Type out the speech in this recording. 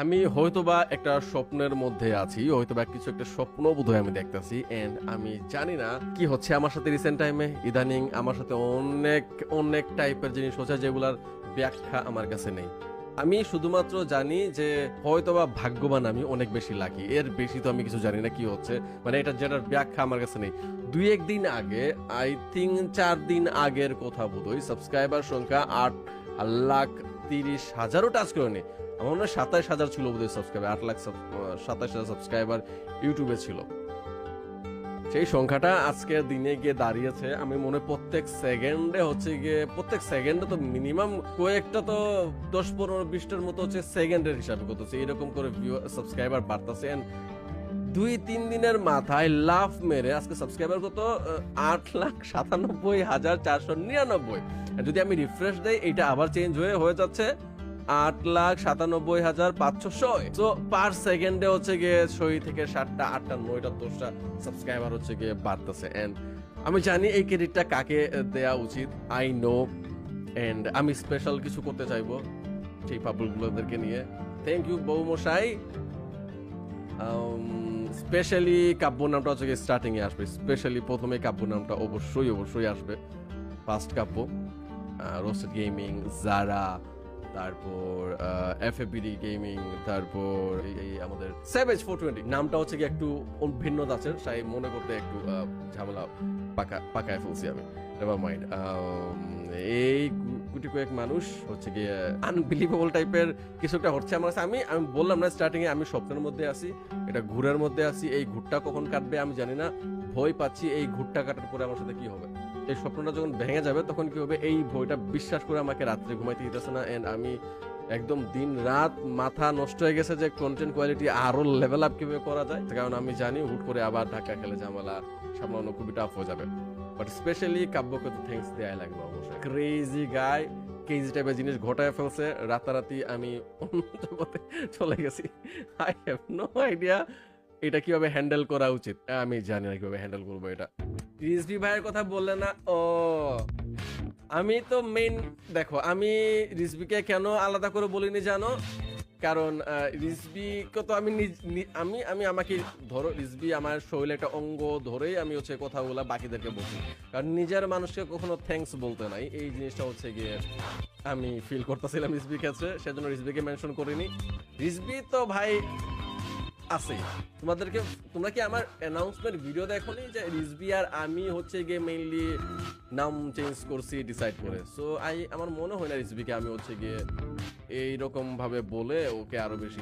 আমি হয়তোবা একটা স্বপ্নের মধ্যে আছি, হয়তোবা কিছু একটা স্বপ্ন বোধহয় আমি দেখতেছি এন্ড আমি জানি না কি হচ্ছে আমার সাথে রিসেন্ট টাইমে। ইদানিং আমার সাথে অনেক অনেক টাইপের জিনিস হচ্ছে যেগুলার ব্যাখ্যা আমার কাছে নেই। আমি শুধুমাত্র জানি যে হয়তোবা ভাগ্যবান, আমি অনেক বেশি লাকি, এর বেশি তো আমি কিছু জানি না কি হচ্ছে। মানে এটা যেটার ব্যাখ্যা আমার কাছে নেই। দুই একদিন আগে, আই থিঙ্ক 4 দিন আগের কথা বোধহয়, সাবস্ক্রাইবার সংখ্যা 8,30,000ও টাচ করেনি। আমার মনে হয় 27,000 ছিল বোধহয় সাবস্ক্রাইবার, 8,27,000 সাবস্ক্রাইবার ইউটিউবে ছিল। সেই সংখ্যাটা আজকের দিনে গিয়ে দাঁড়িয়েছে, আমি মনে হয় প্রত্যেক সেকেন্ডে হচ্ছে গিয়ে, প্রত্যেক সেকেন্ডে তো মিনিমাম কয়েকটা তো 10-15-20টার মতো হচ্ছে সেকেন্ডের হিসাবে করতেছে, এরকম করে সাবস্ক্রাইবার বাড়তেছে। দুই তিন দিনের মাথায় লাফ মেরে আজকে সাবস্ক্রাইবার কত, 8,97,499। যদি আমি রিফ্রেশ দেই এটা আবার চেঞ্জ হয়ে যাচ্ছে 8,97,500। তো পার সেকেন্ডে হচ্ছে গিয়ে 6 থেকে 7টা 8টা 9টা 10টা সাবস্ক্রাইবার হচ্ছে গিয়ে বাড়তেছে। এন্ড আমি জানি এই ক্রেডিটটা কাকে দেয়া উচিত, আই নো। এন্ড আমি স্পেশাল কিছু করতে চাইবো সেই পাবলিকগুলোদেরকে নিয়ে। থ্যাংক ইউ বৌমশাই। স্পেশালি কাব্য নামটা হচ্ছে গিয়ে স্টার্টিং এ আসবে, স্পেশালি প্রথমে কাব্য নামটা অবশ্যই অবশ্যই আসবে। ফার্স্ট কাব্য, রোস্টেড গেমিং, জারা, তারপর এফএবিডি গেমিং, তারপর এই আমাদের স্যাভেজ 420 নামটা হচ্ছে কি একটু ভিন্ন ধাঁচের, তাই মনে করতে একটু ঝামেলা পাকায় ফেলছি আমি। Never mind. এই গুটি কয়েক মানুষ হচ্ছে গিয়ে আনবিলিভেবল টাইপের কিছু একটা হচ্ছে আমার কাছে। আমি বললাম না স্টার্টিং এ, আমি স্বপ্নের মধ্যে আছি, এটা ঘুরের মধ্যে আছি। এই ঘুরটা কখন কাটবে আমি জানি না, ভয় পাচ্ছি এই ঘুরটা কাটার পরে আমার সাথে কি হবে। এই স্বপ্নটা যখন ভেঙে যাবে তখন কি হবে, এই ভয়টা বিশ্বাস করে আমাকে রাত্রে ঘুমাইতে দিতেছে না। এন্ড আমি একদম দিন রাত মাথা নষ্ট হয়ে গেছে যে কন্টেন্ট কোয়ালিটি আরো লেভেল আপ কিভাবে করা যায়, কারণ আমি জানি হুট করে আবার ধাক্কা খেলে ঝামেলা সামলানো খুবই টাফ হয়ে যাবে। বাট স্পেশালি কাব্যকে তো থ্যাঙ্কস দেওয়াই লাগবে অবশ্যই। ক্রেজি গাই, ক্রেজি টাইপের জিনিস ঘটায় ফেলছে, রাতারাতি আমি অন্য জগতে চলে গেছি। আই হ্যাভ নো আইডিয়া এটা কিভাবে হ্যান্ডেল করা উচিত, আমি জানি না কিভাবে হ্যান্ডেল করবো এটা। রিজভি ভাইয়ের কথা বললে না, ও আমি তো মেইন, দেখো আমি রিজভিকে কেন আলাদা করে বলিনি জানো, কারণ রিজভিকে তো আমি আমি আমি আমাকে ধরো, রিজভি আমার শরীরে একটা অঙ্গ ধরেই আমি হচ্ছে কথাগুলো বাকিদেরকে বলছি, কারণ নিজের মানুষকে কখনো থ্যাঙ্কস বলতে নাই, এই জিনিসটা হচ্ছে গিয়ে আমি ফিল করতেছিলাম রিজভির ক্ষেত্রে, সেজন্য রিজভিকে মেনশন করিনি। রিজভি তো ভাই আছে, তোমাদেরকে, তোমরা কি আমার অ্যানাউন্সমেন্ট ভিডিও দেখোনি যে রিজভি আর আমি হচ্ছে গিয়ে মেইনলি নাম চেঞ্জ করছি ডিসাইড করে। সো আমার মনে হয় না রিজভিকে আমি হচ্ছে গিয়ে এইরকম ভাবে বলে ওকে আরো বেশি